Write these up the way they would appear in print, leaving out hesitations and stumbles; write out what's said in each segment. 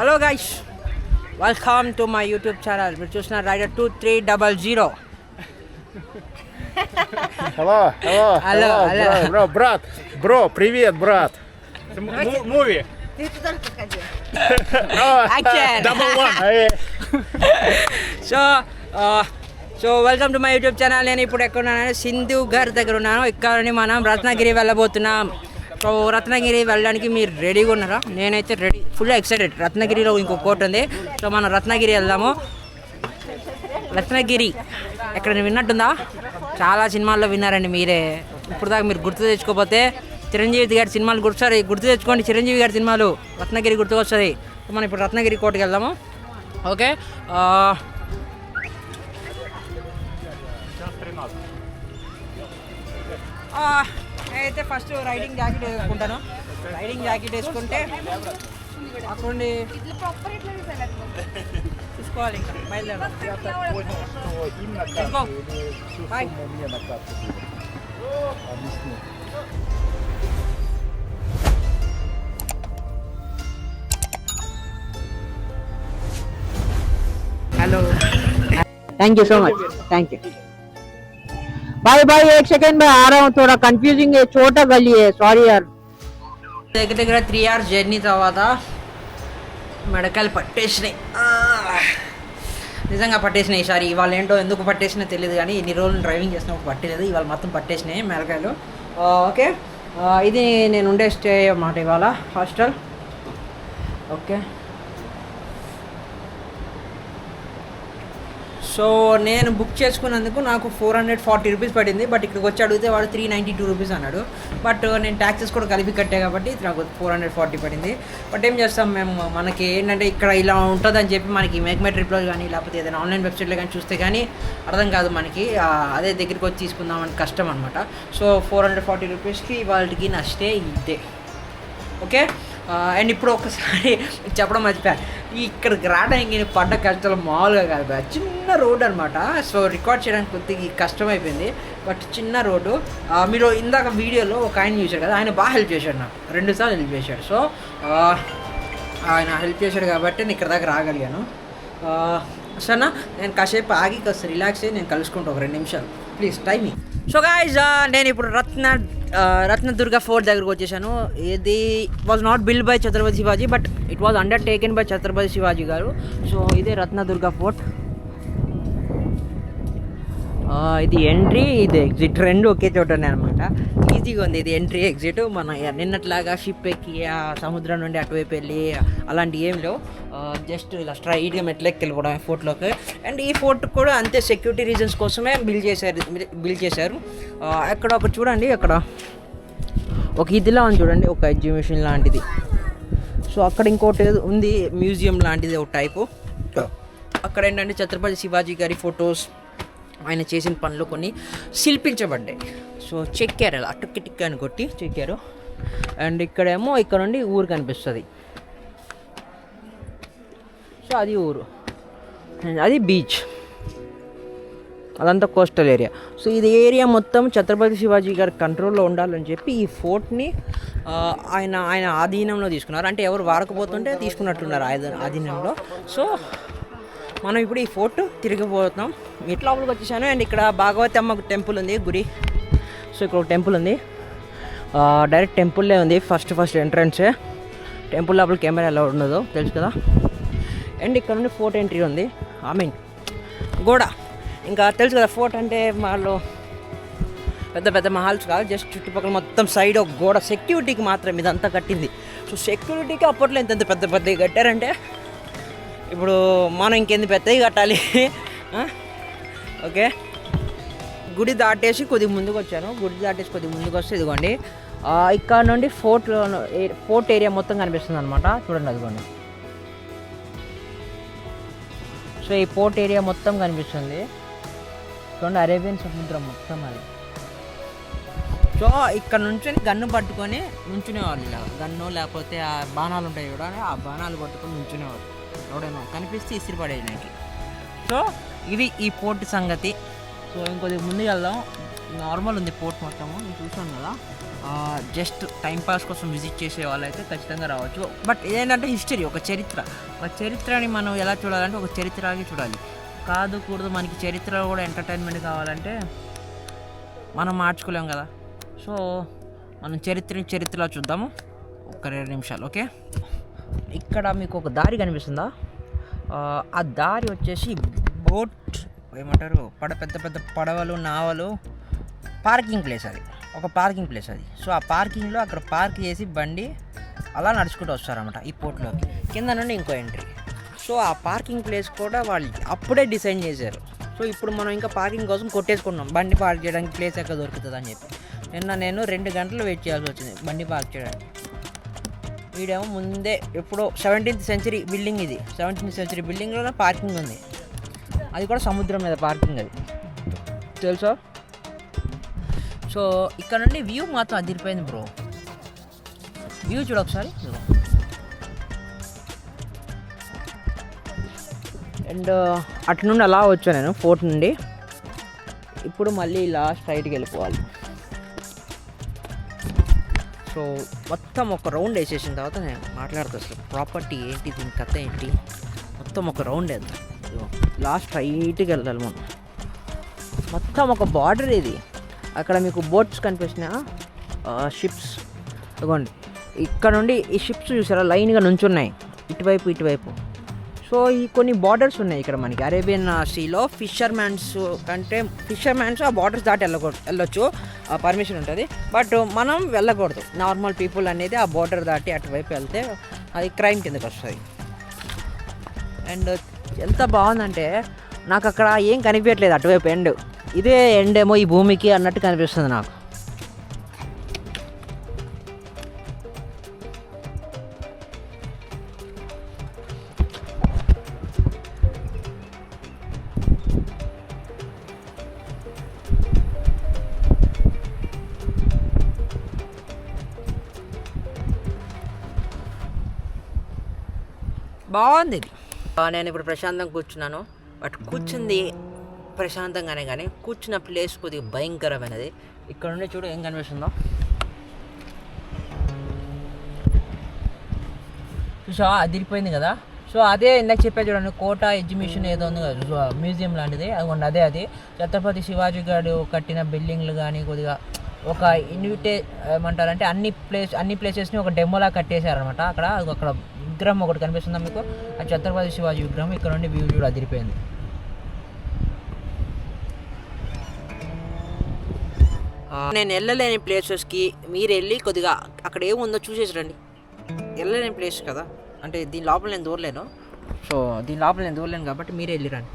Hello guys, welcome to my YouTube channel. మీరు చూసిన rider 2300. Hello, брат. Bro, привет, брат. Movie. Action. Double one. So welcome to my YouTube channel. నేను ఇప్పుడు ఎక్కడ ఉన్నాను? సింధు గారి దగ్గర ఉన్నాను. ఇక్కడ నుండి మనం రత్నగిరి వెళ్ళబోతున్నాం. సో రత్నగిరి వెళ్ళడానికి మీరు రెడీగా ఉన్నారా? నేనైతే రెడీ, ఫుల్ ఎక్సైటెడ్. రత్నగిరిలో ఇంకో కోట ఉంది. సో మనం రత్నగిరి వెళ్దాము. రత్నగిరి ఎక్కడ విన్నట్టుందా? చాలా సినిమాల్లో విన్నారండి మీరే. ఇప్పుడు దాకా మీరు గుర్తు తెచ్చుకోకపోతే చిరంజీవి గారి సినిమాలు గుర్తు తెచ్చుకోండి. చిరంజీవి గారి సినిమాలు రత్నగిరి గుర్తుకు వస్తుంది. సో మనం ఇప్పుడు రత్నగిరి కోటకి వెళ్దాము. ఓకే, నేనైతే ఫస్ట్ రైడింగ్ జాకెట్ వేసుకుంటాను. రైడింగ్ జాకెట్ వేసుకుంటే అక్కడ చూసుకోవాలి. ఇంకా బయలుదేరాలి. Hello, thank you so much, thank you. भाई एक सेकंड में आ रहा हूँ. थोड़ा कंफ्यूजिंग है, छोटा गली है, सॉरी यार. దగ్గర 3 hours జర్నీ తర్వాత మెడకాయలు పట్టేసినాయి. నిజంగా పట్టేసినాయి ఈసారి. ఇవాళ ఏంటో ఎందుకు పట్టేసినా తెలియదు, కానీ ఇన్ని రోజులు డ్రైవింగ్ చేసినప్పుడు పట్టలేదు. ఇవాళ మొత్తం పట్టేసినాయి మెడకాయలు. ఓకే, ఇది నేను ఉండే స్టే అన్నమాట ఇవాళ, హాస్టల్. ఓకే, సో నేను బుక్ చేసుకున్నందుకు నాకు 440 రూపీస్ పడింది. బట్ ఇక్కడికి వచ్చి అడిగితే వాడు 392 రూపీస్ అన్నాడు. బట్ నేను ట్యాక్సెస్ కూడా కలిపి కట్టే కాబట్టి నాకు 440 పడింది. బట్ ఏం చేస్తాం మేము, మనకి ఏంటంటే ఇక్కడ ఇలా ఉంటుందని చెప్పి మనకి మేక్ మై ట్రిప్లో కానీ లేకపోతే ఏదైనా ఆన్లైన్ వెబ్సైట్లో కానీ చూస్తే కానీ అర్థం కాదు మనకి. అదే దగ్గరికి వచ్చి తీసుకుందామని కష్టం అనమాట. సో 440 రూపీస్కి వాళ్ళకి నా స్టే ఇదే. ఓకే, అండ్ ఇప్పుడు ఒకసారి చెప్పడం మర్చిపోయాను. ఇక్కడికి రావడానికి నేను పడ్డ కష్టాలు మామూలుగా కాదు. చిన్న రోడ్ అనమాట. సో రికార్డ్ చేయడానికి కొద్దిగా కష్టమైపోయింది. బట్ చిన్న రోడ్డు. మీరు ఇందాక వీడియోలో ఒక ఆయన చూశారు కదా, ఆయన బాగా హెల్ప్ చేశాడు. నాకు 2 సార్లు హెల్ప్ చేశాడు. సో ఆయన హెల్ప్ చేశాడు కాబట్టి నేను ఇక్కడ దాకా రాగలిగాను. సరేనా, నేను కాసేపు ఆగి కాస్త రిలాక్స్ అయ్యి నేను కలుసుకుంటాను ఒక 2 నిమిషాలు, ప్లీజ్ టైమ్. సో గాయ్స్, నేను ఇప్పుడు రత్నదుర్గ ఫోర్ట్ దగ్గరకు వచ్చేసాను. ఇది was not build by Chhatrapati Shivaji, but it was undertaken by Chhatrapati Shivaji garu. సో ఇదే రత్నదుర్గ ఫోర్ట్. ఇది ఎంట్రీ, ఇది ఎగ్జిట్, 2 ఒకే చోటనే అనమాట. ఈజీగా ఉంది ఇది ఎంట్రీ ఎగ్జిట్. మన నిన్నట్లాగా షిప్ ఎక్కి ఆ సముద్రం నుండి అటువైపు వెళ్ళి అలాంటివి ఏం లేవు. జస్ట్ ఇలా స్ట్రైట్గా మెట్లెక్కి వెళ్ళిపోవడం ఫోర్ట్లోకి. అండ్ ఈ ఫోర్ట్ కూడా అంతే సెక్యూరిటీ రీజన్స్ కోసమే బిల్డ్ చేశారు. అక్కడ ఒక చూడండి, అక్కడ ఒక ఇదిలా ఉంది చూడండి, ఒక ఎగ్జిబిషన్ లాంటిది. సో అక్కడ ఇంకోటి ఉంది, మ్యూజియం లాంటిది ఒక టైపు. అక్కడ ఏంటంటే ఛత్రపతి శివాజీ గారి ఫొటోస్, ఆయన చేసిన పనులు కొన్ని శిల్పించబడ్డాయి. సో చెక్కారు, అలా టిక్ టిక్ అని కొట్టి చెక్కారు. అండ్ ఇక్కడేమో ఇక్కడ నుండి ఊరు కనిపిస్తుంది. సో అది ఊరు, అది బీచ్, అదంతా కోస్టల్ ఏరియా. సో ఇది ఏరియా మొత్తం ఛత్రపతి శివాజీ గారి కంట్రోల్లో ఉండాలని చెప్పి ఈ ఫోర్ట్ని ఆయన ఆధీనంలో తీసుకున్నారు. అంటే ఎవరు వాడకపోతుంటే తీసుకున్నట్టున్నారు ఆధీనంలో. సో మనం ఇప్పుడు ఈ ఫోర్ట్ తిరిగిపోతున్నాం. ఇట్లా లోపలికి వచ్చేసాను. అండ్ ఇక్కడ భాగవతి అమ్మ టెంపుల్ ఉంది, గుడి. సో ఇక్కడ ఒక టెంపుల్ ఉంది, డైరెక్ట్ టెంపుల్లే ఉంది. ఫస్ట్ ఎంట్రన్సే టెంపుల్. లోపల కెమెరా ఎలా ఉండదో తెలుసు కదా. అండ్ ఇక్కడ నుండి ఫోర్ట్ ఎంట్రీ ఉంది, గోడ. ఇంకా తెలుసు కదా, ఫోర్ట్ అంటే వాళ్ళు పెద్ద మహాల్స్ కాదు, జస్ట్ చుట్టుపక్కల మొత్తం సైడ్ ఒక గోడ. సెక్యూరిటీకి మాత్రం ఇదంతా కట్టింది. సో సెక్యూరిటీకి అప్పట్లో ఇంత పెద్దగా కట్టారంటే ఇప్పుడు మనం ఇంకెంత పెద్దవి కట్టాలి. ఓకే, గుడి దాటేసి కొద్దిగా ముందుకు వచ్చాను. కొద్దిగా ముందుకు వస్తే ఇదిగోండి, ఇక్కడ నుండి ఫోర్ట్ ఏరియా మొత్తం కనిపిస్తుంది అనమాట. చూడండి అదిగోండి. సో ఈ ఫోర్ట్ ఏరియా మొత్తం కనిపిస్తుంది. చూడండి, అరేబియన్ సముద్రం మొత్తం అది. సో ఇక్కడ నుంచొని గన్ను పట్టుకొని నుంచునేవాళ్ళు. ఇలా గన్ను లేకపోతే ఆ బాణాలు ఉంటాయి చూడండి, ఆ బాణాలు పట్టుకొని నుంచునేవాళ్ళు. ఎవడేమో కనిపిస్తే ఇసిరి పడేయడానికి. సో ఇది ఈ పోర్ట్ సంగతి. సో ఇంకొద్ది ముందుకు వెళ్దాం. నార్మల్ ఉంది పోర్ట్ మొత్తము, నేను చూసాను కదా. జస్ట్ టైంపాస్ కోసం విజిట్ చేసే వాళ్ళైతే ఖచ్చితంగా రావచ్చు. బట్ ఇదేంటంటే హిస్టరీ, ఒక చరిత్రని మనం ఎలా చూడాలంటే ఒక చరిత్రలాగే చూడాలి. కూడదు మనకి చరిత్ర కూడా ఎంటర్టైన్మెంట్ కావాలంటే మనం మార్చుకోలేం కదా. సో మనం చరిత్రలా చూద్దాము ఒక 2 నిమిషాలు. ఓకే, ఇక్కడ మీకు ఒక దారి కనిపిస్తుందా? ఆ దారి వచ్చేసి బోట్ ఏమంటారు, పెద్ద పెద్ద పడవలు, నావలు పార్కింగ్ ప్లేస్, అది ఒక పార్కింగ్ ప్లేస్ అది. సో ఆ పార్కింగ్లో అక్కడ పార్క్ చేసి బండి అలా నడుచుకుంటూ వస్తారన్నమాట ఈ పోర్ట్లోకి. కింద నుండి ఇంకో ఎంట్రీ. సో ఆ పార్కింగ్ ప్లేస్ కూడా వాళ్ళు అప్పుడే డిజైన్ చేశారు. సో ఇప్పుడు మనం ఇంకా పార్కింగ్ కోసం కొట్టేసుకున్నాం, బండి పార్క్ చేయడానికి ప్లేస్ ఎక్కడ దొరుకుతుంది అని చెప్పి. నేను 2 గంటలు వెయిట్ చేయాల్సి వచ్చింది బండి పార్క్ చేయడానికి. వీడేమో ముందే ఎప్పుడో 17th సెంచరీ బిల్డింగ్, ఇది 17th సెంచరీ బిల్డింగ్లోనే పార్కింగ్ ఉంది. అది కూడా సముద్రం మీద పార్కింగ్, అది తెలుసా? సో ఇక్కడ నుండి వ్యూ మాత్రం అదిరిపోయింది బ్రో. వ్యూ చూడ ఒకసారి. అండ్ అటు నుండి అలా వచ్చాను నేను ఫోర్ట్ నుండి. ఇప్పుడు మళ్ళీ ఇలా స్ట్రైట్కి వెళ్ళిపోవాలి. సో మొత్తం ఒక రౌండ్ వేసేసిన తర్వాత నేను మాట్లాడుతా అసలు ప్రాపర్టీ ఏంటి, దీని కథ ఏంటి, మొత్తం ఒక రౌండ్ వేద్దాం. లాస్ట్ స్ట్రైట్కి వెళ్ళాలి మనం. మొత్తం ఒక బార్డర్ ఇది. అక్కడ మీకు బోట్స్ కనిపిస్తున్నా, షిప్స్. ఇదిగోండి ఇక్కడ నుండి ఈ షిప్స్ చూసారా లైన్గా నుంచున్నాయి ఇటువైపు. సో ఈ కొన్ని బార్డర్స్ ఉన్నాయి ఇక్కడ మనకి అరేబియన్ సీలో. ఫిషర్మ్యాన్స్ ఆ బార్డర్స్ దాటి వెళ్ళొచ్చు, పర్మిషన్ ఉంటుంది. బట్ మనం వెళ్ళకూడదు. నార్మల్ పీపుల్ అనేది ఆ బార్డర్ దాటి అటువైపు వెళ్తే అది క్రైమ్ కిందకి వస్తుంది. అండ్ ఎంత బాగుందంటే నాకు అక్కడ ఏం కనిపించట్లేదు అటువైపు ఎండ్. ఇదే ఎండ్ ఏమో ఈ భూమికి అన్నట్టు కనిపిస్తుంది నాకు. బాగుంది ఇది. నేను ఇప్పుడు ప్రశాంతంగా కూర్చున్నాను. బట్ కూర్చుంది ప్రశాంతంగానే, కానీ కూర్చున్న ప్లేస్ కొద్దిగా భయంకరమైనది. ఇక్కడ నుండి చూడు ఏం కనిపిస్తుందో. చూసా అదిరిపోయింది కదా. సో అదే ఇందాక చెప్పా చూడండి, కోట ఎగ్జిబిషన్ ఏదో ఉంది కదా, మ్యూజియం లాంటిది. అదిగోండి అది ఛత్రపతి శివాజీ గారు కట్టిన బిల్డింగ్లు కానీ కొద్దిగా ఒక ఏమంటారంటే అన్ని ప్లేసెస్ని ఒక డెమోలా కట్టేశారనమాట. అక్కడ విగ్రహం ఒకటి కనిపిస్తుందా మీకు, ఆ ఛత్రపతి శివాజీ విగ్రహం. ఇక్కడ నుండి వ్యూ చూడ అదిరిపోయింది. నేను వెళ్ళలేని ప్లేసెస్కి మీరు వెళ్ళి కొద్దిగా అక్కడ ఏముందో చూసేసి రండి. వెళ్ళలేని ప్లేస్ కదా, అంటే దీని లోపల నేను దూరలేను. సో దీని లోపల నేను దూరలేను కాబట్టి మీరే వెళ్ళిరండి.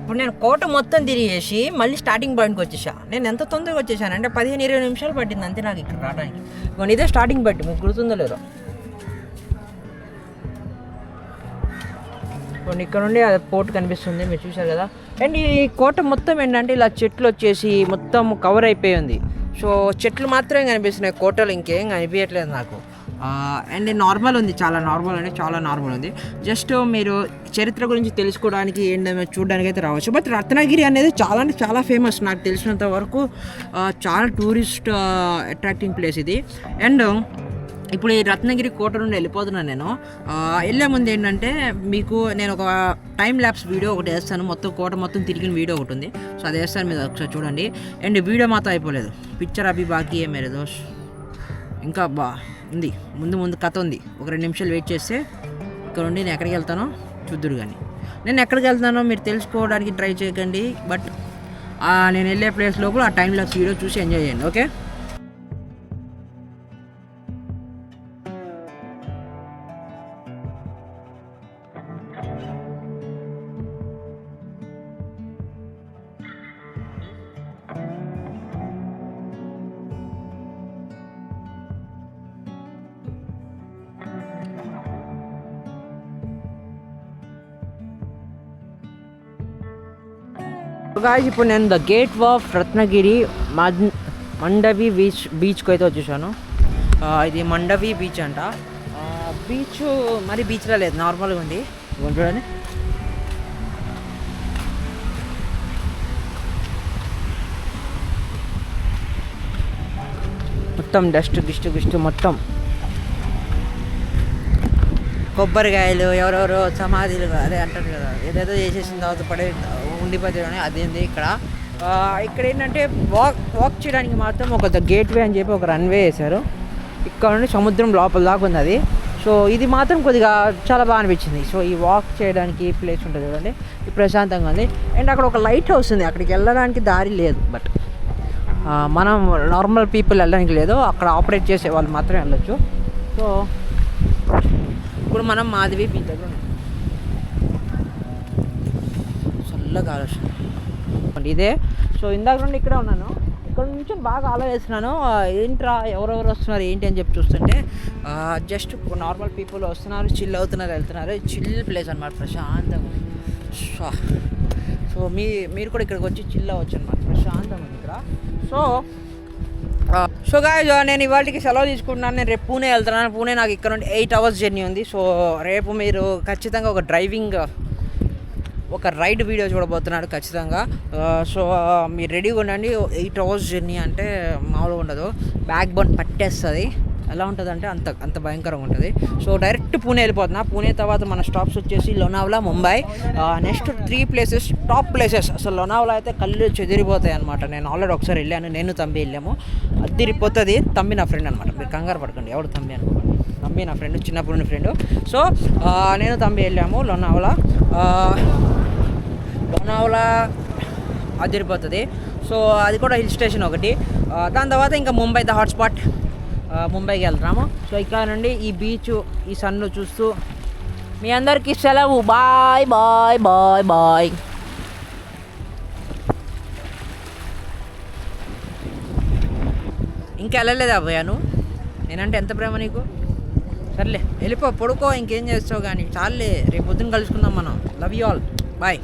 ఇప్పుడు నేను కోట మొత్తం తిరిగేసి మళ్ళీ స్టార్టింగ్ పాయింట్కి వచ్చేసా. నేను ఎంత తొందరగా వచ్చేసాను అంటే 15-20 నిమిషాలు పట్టింది అంతే నాకు ఇక్కడ రావడానికి. ఇదే స్టార్టింగ్ పాయింట్, మీకు గుర్తుందో లేదో. కొన్ని ఇక్కడ నుండి అది పోర్ట్ కనిపిస్తుంది, మీరు చూశారు కదా. అండ్ ఈ కోట మొత్తం ఏంటంటే ఇలా చెట్లు వచ్చేసి మొత్తం కవర్ అయిపోయి ఉంది. సో చెట్లు మాత్రమే కనిపిస్తున్నాయి, కోటలు ఇంకేం కనిపించట్లేదు నాకు. అండ్ నార్మల్ ఉంది, చాలా నార్మల్ ఉంది. జస్ట్ మీరు చరిత్ర గురించి తెలుసుకోవడానికి ఏంటో చూడడానికి అయితే రావచ్చు. బట్ రత్నగిరి అనేది చాలా ఫేమస్ నాకు తెలిసినంత వరకు. చాలా టూరిస్ట్ అట్రాక్టింగ్ ప్లేస్ ఇది. అండ్ ఇప్పుడు ఈ రత్నగిరి కోట నుండి వెళ్ళిపోతున్నాను నేను. వెళ్ళే ముందు ఏంటంటే మీకు నేను ఒక టైం ల్యాప్స్ వీడియో ఒకటి వేస్తాను, మొత్తం కోట మొత్తం తిరిగిన వీడియో ఒకటి ఉంది. సో అది వేస్తాను, మీరు ఒకసారి చూడండి. అండ్ వీడియో మాత్రం అయిపోలేదు, పిక్చర్ అవి బాకీ ఏ మేరే దోష్, ఇంకా ఉంది, ముందు కథ ఉంది. ఒక 2 నిమిషాలు వెయిట్ చేస్తే ఇక్కడ నుండి నేను ఎక్కడికి వెళ్తానో చూద్దురు. కానీ నేను ఎక్కడికి వెళ్తానో మీరు తెలుసుకోవడానికి ట్రై చేయకండి. బట్ నేను వెళ్ళే ప్లేస్ లోపల ఆ టైం ల్యాప్స్ వీడియో చూసి ఎంజాయ్ చేయండి. ఓకే. గాయ్స్ ఇప్పుడు నేను the gate of Ratnagiri Mandavi బీచ్కి అయితే వచ్చేసాను. ఇది మండవి బీచ్ అంట. బీచ్ మరి బీచ్లో లేదు, నార్మల్గా ఉంది. చూడండి, మొత్తం డస్ట్ గిస్ట్ మొత్తం కొబ్బరికాయలు, ఎవరెవరో సమాధులు అదే అంటారు కదా, ఏదేదో చేసేసిన తర్వాత పడే ఉండిపోతే అదేంది ఇక్కడ. ఇక్కడ ఏంటంటే వాక్ చేయడానికి మాత్రం ఒక గేట్ వే అని చెప్పి ఒక రన్వే వేశారు. ఇక్కడ నుండి సముద్రం లోపల దాకా ఉంది అది. సో ఇది మాత్రం కొద్దిగా చాలా బాగా అనిపించింది. సో ఈ వాక్ చేయడానికి ప్లేస్ ఉంటుంది చూడండి, ఇది ప్రశాంతంగా ఉంది. అండ్ అక్కడ ఒక లైట్ హౌస్ ఉంది, అక్కడికి వెళ్ళడానికి దారి లేదు. బట్ మనం నార్మల్ పీపుల్ వెళ్ళడానికి లేదు, అక్కడ ఆపరేట్ చేసే వాళ్ళు మాత్రమే వెళ్ళొచ్చు. సో ఇప్పుడు మనం మాధవి బీచ్ దగ్గర ఉన్నాం. చల్లగా ఆలోచన ఇదే. సో ఇందాక నుండి ఇక్కడే ఉన్నాను, ఇక్కడ నుంచి బాగా ఆలోచిస్తున్నాను ఏంట్రా ఎవరెవరు వస్తున్నారు ఏంటి అని చెప్పి చూస్తుంటే జస్ట్ నార్మల్ పీపుల్ వస్తున్నారు, చిల్ అవుతున్నారు, వెళ్తున్నారు. చిల్ ప్లేస్ అనమాట, ప్రశాంతంగా. సో మీరు కూడా ఇక్కడికి వచ్చి చిల్ అవ్వచ్చు అనమాట, ప్రశాంతంగా ఉంది ఇక్కడ. సో గాయ్స్ నేను ఇవాళకి సెలవు తీసుకుంటున్నాను. నేను రేపు పూణే వెళ్తున్నాను. పూణే నాకు ఇక్కడ నుండి 8 hours జర్నీ ఉంది. సో రేపు మీరు ఖచ్చితంగా ఒక రైడ్ వీడియో చూడబోతున్నాడు ఖచ్చితంగా. సో మీరు రెడీగా ఉండండి. 8 hours జర్నీ అంటే మామూలుగా ఉండదు, బ్యాక్ బోన్ పట్టేస్తుంది. ఎలా ఉంటుంది అంటే అంత భయంకరంగా ఉంటుంది. సో డైరెక్ట్ పూణే వెళ్ళిపోతున్నా. పూణే తర్వాత మన స్టాప్స్ వచ్చేసి Lonavala, Mumbai. Next 3 places top places. అసలు లోనావలా అయితే కళ్ళు చెదిరిపోతాయి అనమాట. నేను ఆల్రెడీ ఒకసారి వెళ్ళాను, నేను తంబి వెళ్ళాము. అదిరిపోతుంది. తంబి నా ఫ్రెండ్ అనమాట, మీరు కంగారు పడకండి ఎవడు తంబి అనుకోండి. తంబి నా ఫ్రెండ్, చిన్నప్పుడు ఫ్రెండ్. సో నేను తంబి వెళ్ళాము లోనావలా. అదిరిపోతుంది. సో అది కూడా హిల్ స్టేషన్ ఒకటి. దాని తర్వాత ఇంకా ముంబై ద హాట్స్పాట్, ముంబైకి వెళ్తున్నాము. సో ఇక్కడ నుండి ఈ బీచ్, ఈ సన్ను చూస్తూ మీ అందరికీ సెలవు. Bye bye bye bye. ఇంకా వెళ్ళలేదా పోయాను? నేనంటే ఎంత ప్రేమ నీకు. సర్లే వెళ్ళిపో, పడుకో, ఇంకేం చేస్తావు కానీ. చాలే, రేపు పొద్దున్న కలుసుకుందాం మనం. Love you all, bye.